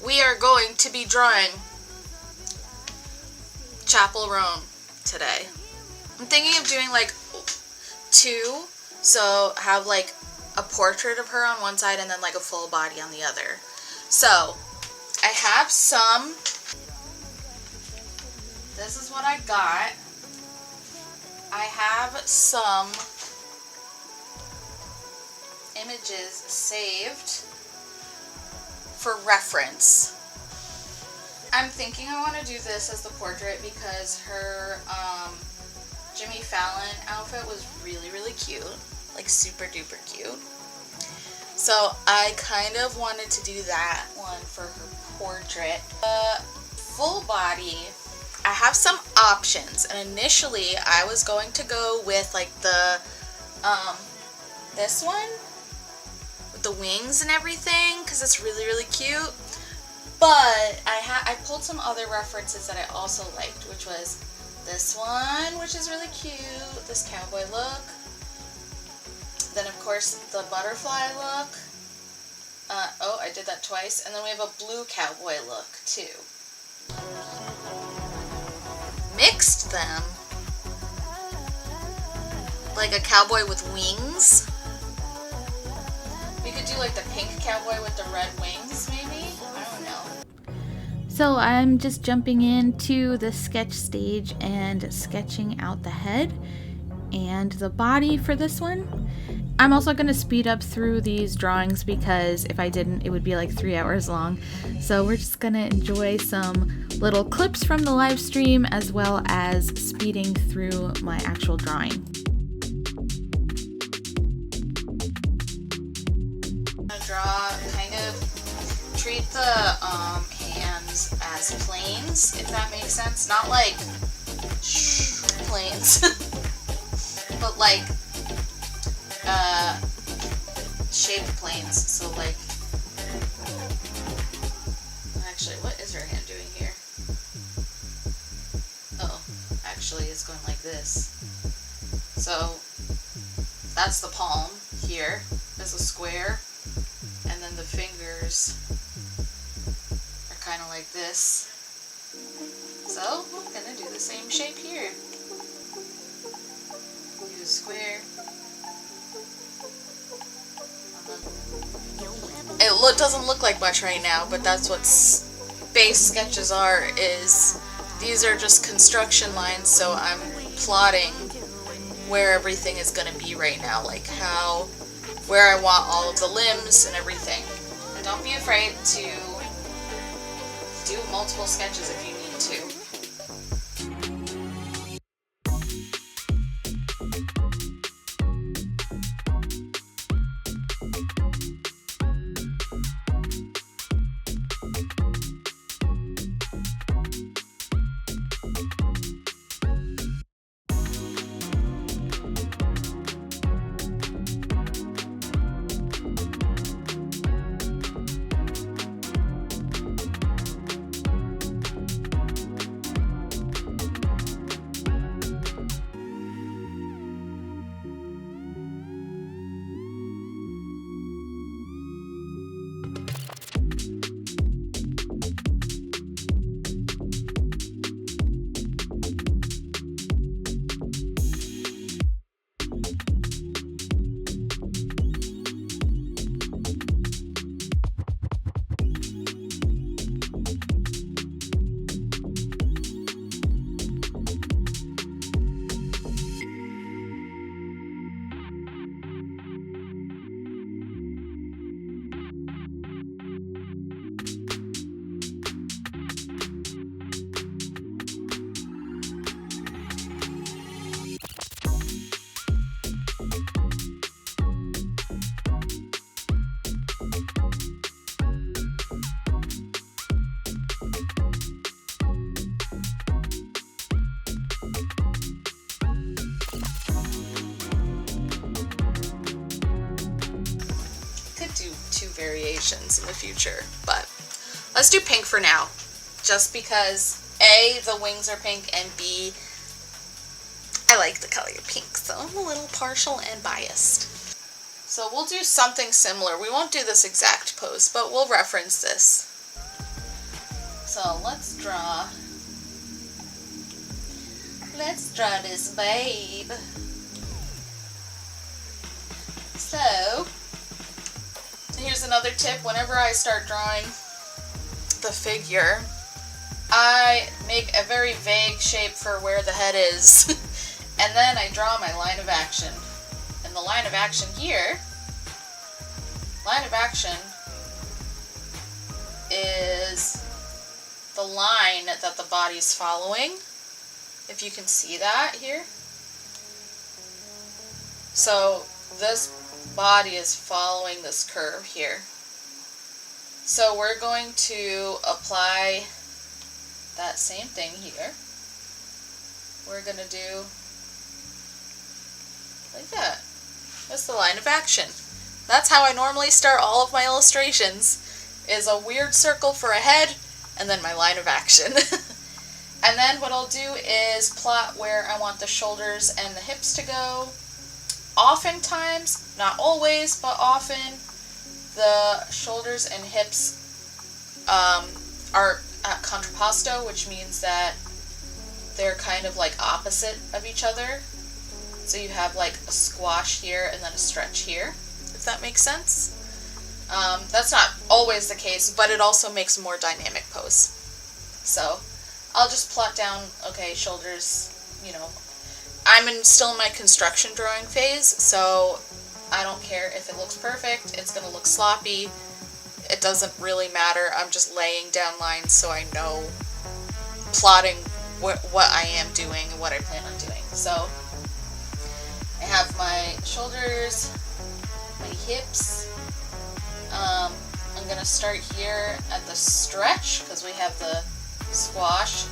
we are going to be drawing Chappell Roan today. I'm thinking of doing like 2, so have like a portrait of her on one side and then like a full body on the other. So I have some, this is what I got. I have some images saved for reference. I'm thinking I want to do this as the portrait because her Jimmy Fallon outfit was really cute, like super duper cute. So I kind of wanted to do that one for her portrait. Full body, I have some options, and initially I was going to go with like the this one with the wings and everything because it's really cute. But I pulled some other references that I also liked, which was this one, which is really cute, this cowboy look. Then of course the butterfly look. Oh, I did that twice. And then we have a blue cowboy look too. Mixed them like a cowboy with wings. We could do like the pink cowboy with the red wings maybe? I don't know. So I'm just jumping into the sketch stage and sketching out the head and the body for this one. I'm also going to speed up through these drawings because if I didn't, it would be like 3 hours long. So we're just going to enjoy some little clips from the live stream as well as speeding through my actual drawing. I'm going to draw, kind of treat the hands as planes, if that makes sense. Not like planes, but like shaped planes. So like, actually, what is her hand doing here? Oh, actually it's going like this. So that's the palm here as a square, and then the fingers are kind of like this. So I'm gonna do the same shape here. Do a square. It doesn't look like much right now, but that's what base sketches are, is these are just construction lines, so I'm plotting where everything is going to be right now, like where I want all of the limbs and everything. And don't be afraid to do multiple sketches if you need to. Variations in the future, but let's do pink for now, just because A, the wings are pink, and B, I like the color pink, so I'm a little partial and biased. So we'll do something similar. We won't do this exact pose, but we'll reference this. So let's draw this babe. So here's another tip. Whenever I start drawing the figure, I make a very vague shape for where the head is. And then I draw my line of action. And the line of action here, is the line that the body's following. If you can see that here. So this body is following this curve here. So we're going to apply that same thing here. We're going to do like that. That's the line of action. That's how I normally start all of my illustrations, is a weird circle for a head and then my line of action. And then what I'll do is plot where I want the shoulders and the hips to go. Oftentimes, not always, but often, the shoulders and hips are at contrapposto, which means that they're kind of like opposite of each other. So you have like a squash here and then a stretch here, if that makes sense. That's not always the case, but it also makes a more dynamic pose. So I'll just plot down, okay, shoulders, you know. I'm still in my construction drawing phase, so I don't care if it looks perfect. It's going to look sloppy. It doesn't really matter. I'm just laying down lines so I know, plotting what I am doing and what I plan on doing. So I have my shoulders, my hips. I'm going to start here at the stretch because we have the squash.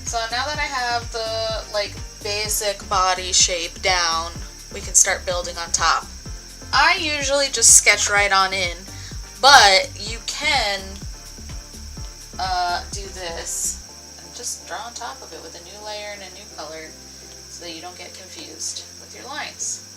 So now that I have the basic body shape down, we can start building on top. I usually just sketch right on in, but you can do this and just draw on top of it with a new layer and a new color so that you don't get confused with your lines.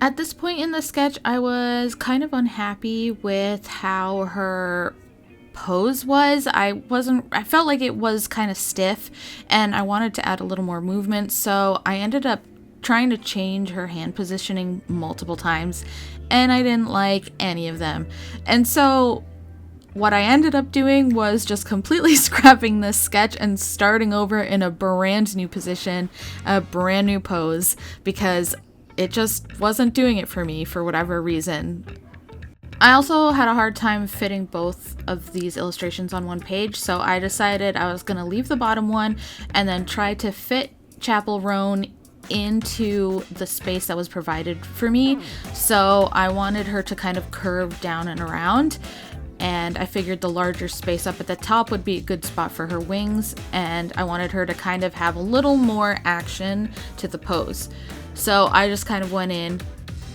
At this point in the sketch, I was kind of unhappy with how her pose was. I felt like it was kind of stiff and I wanted to add a little more movement, so I ended up trying to change her hand positioning multiple times and I didn't like any of them. And so what I ended up doing was just completely scrapping this sketch and starting over in a brand new position, a brand new pose, because it just wasn't doing it for me for whatever reason. I also had a hard time fitting both of these illustrations on one page, so I decided I was going to leave the bottom one and then try to fit Chappell Roan into the space that was provided for me. So I wanted her to kind of curve down and around, and I figured the larger space up at the top would be a good spot for her wings, and I wanted her to kind of have a little more action to the pose. So I just kind of went in,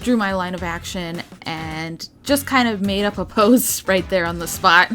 drew my line of action, and just kind of made up a pose right there on the spot.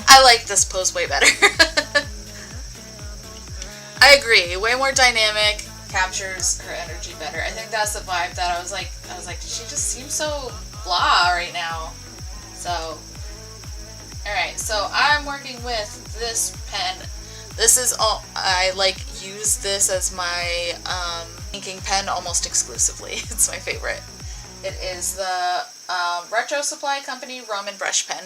I like this pose way better. I agree. Way more dynamic, captures her energy better. I think that's the vibe that I was like, she just seems so blah right now. So, alright, so I'm working with this pen. This is all, I like use this as my inking pen almost exclusively. It's my favorite. It is the Retro Supply Company Roman brush pen.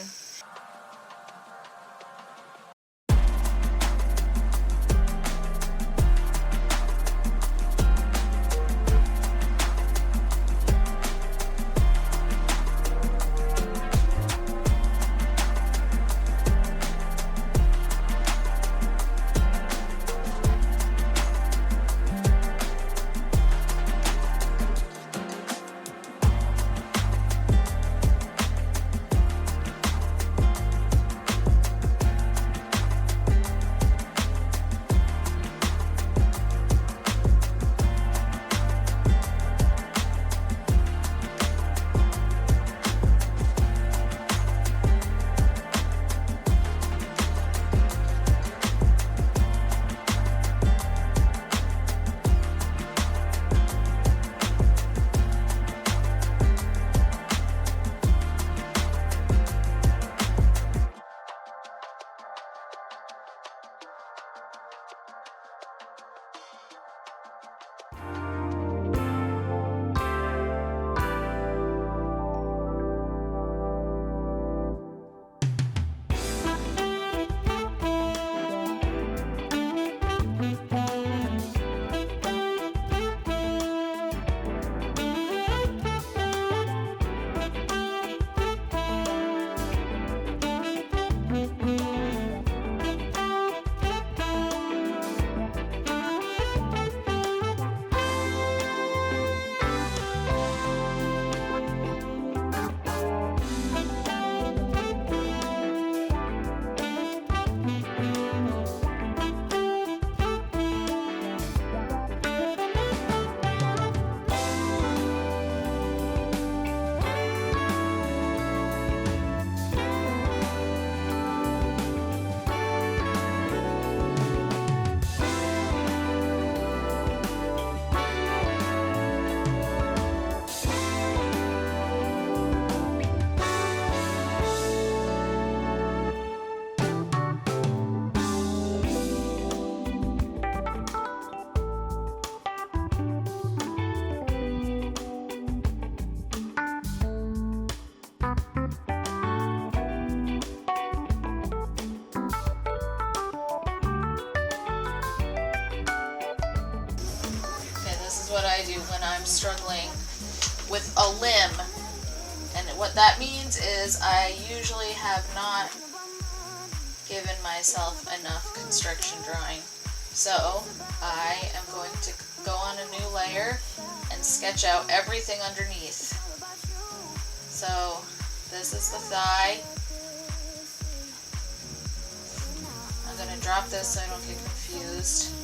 I do when I'm struggling with a limb. And what that means is I usually have not given myself enough construction drawing. So I am going to go on a new layer and sketch out everything underneath. So this is the thigh. I'm going to drop this so I don't get confused.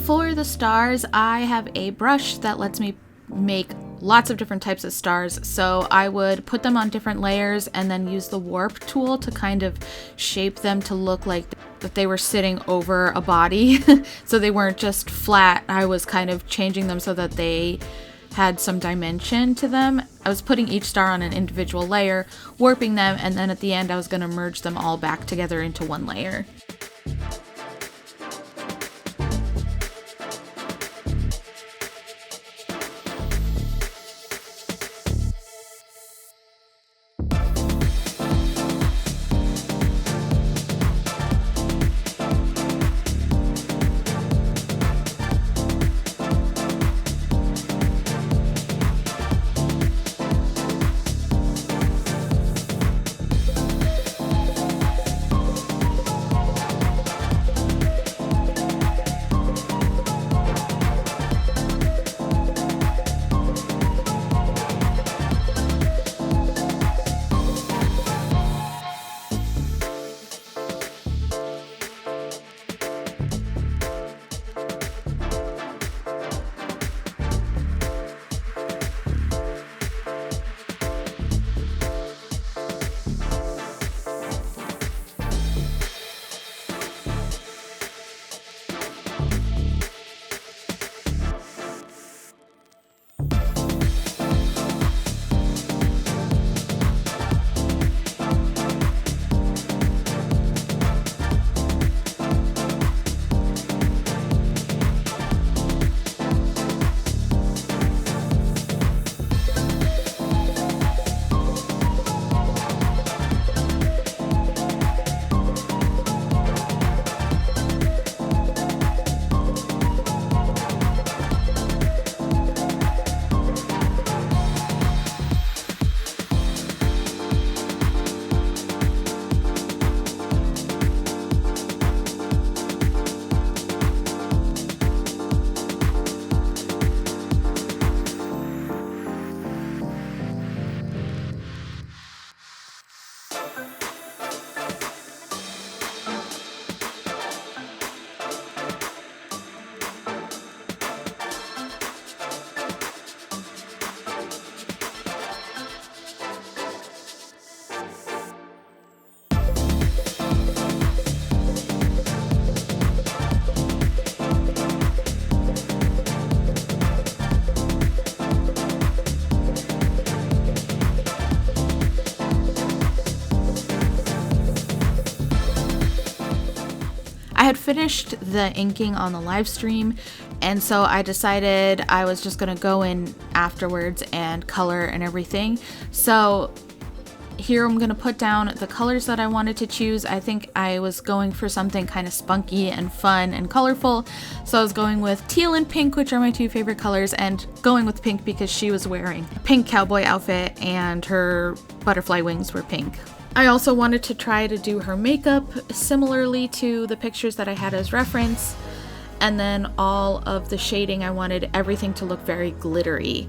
For the stars, I have a brush that lets me make lots of different types of stars. So I would put them on different layers and then use the warp tool to kind of shape them to look like that they were sitting over a body. So they weren't just flat. I was kind of changing them so that they had some dimension to them. I was putting each star on an individual layer, warping them, and then at the end I was going to merge them all back together into one layer. had finished the inking on the live stream, and so I decided I was just gonna go in afterwards and color and everything. So here I'm gonna put down the colors that I wanted to choose. I think I was going for something kind of spunky and fun and colorful, so I was going with teal and pink, which are my two favorite colors, and going with pink because she was wearing a pink cowboy outfit and her butterfly wings were pink. I also wanted to try to do her makeup similarly to the pictures that I had as reference, and then all of the shading, I wanted everything to look very glittery.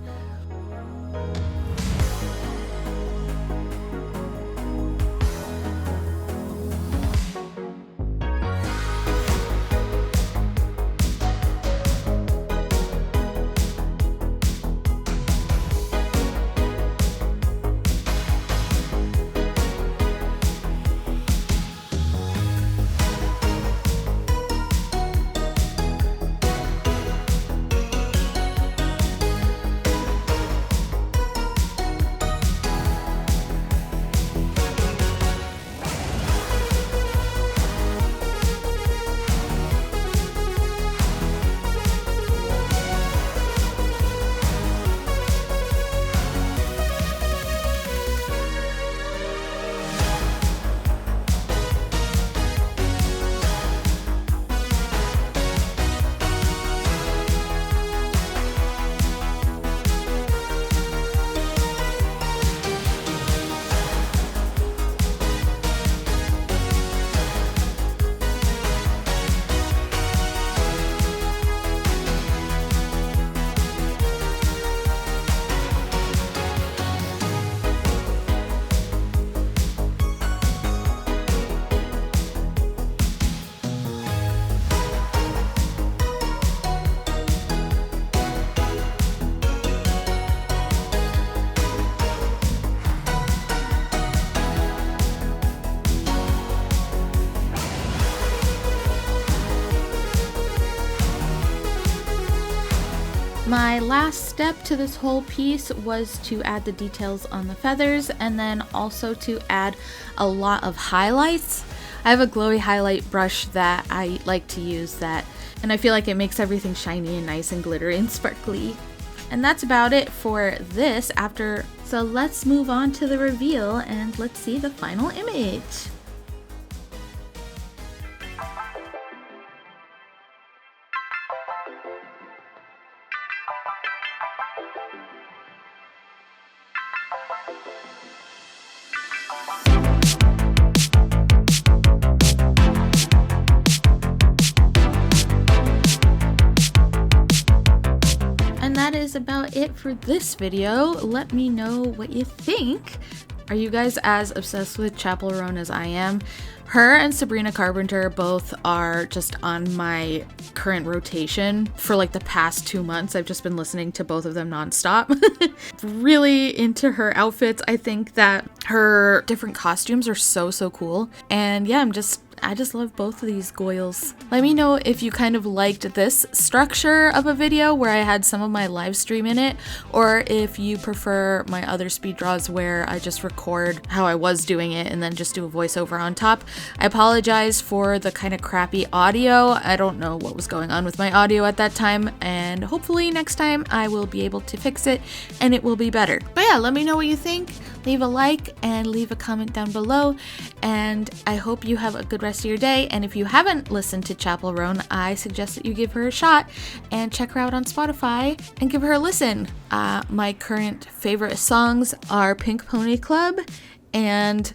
My last step to this whole piece was to add the details on the feathers, and then also to add a lot of highlights. I have a glowy highlight brush that I like to use that, and I feel like it makes everything shiny and nice and glittery and sparkly. And that's about it for this so let's move on to the reveal and let's see the final image. And that is about it for this video. Let me know what you think. Are you guys as obsessed with Chappell Roan as I am? Her and Sabrina Carpenter both are just on my current rotation for like the past 2 months. I've just been listening to both of them nonstop. Really into her outfits. I think that her different costumes are so cool. And yeah, I just love both of these goyles. Let me know if you kind of liked this structure of a video where I had some of my live stream in it, or if you prefer my other speed draws where I just record how I was doing it and then just do a voiceover on top. I apologize for the kind of crappy audio. I don't know what was going on with my audio at that time, and hopefully next time I will be able to fix it and it will be better. But yeah, let me know what you think. Leave a like and leave a comment down below, and I hope you have a good rest of your day. And if you haven't listened to Chappell Roan, I suggest that you give her a shot and check her out on Spotify and give her a listen. My current favorite songs are Pink Pony Club and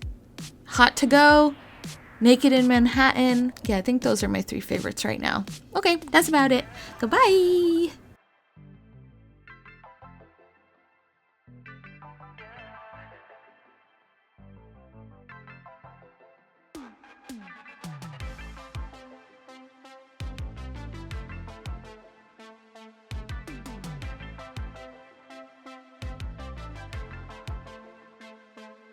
Hot to Go, Naked in Manhattan. Yeah, I think those are my 3 favorites right now. Okay, that's about it. Goodbye!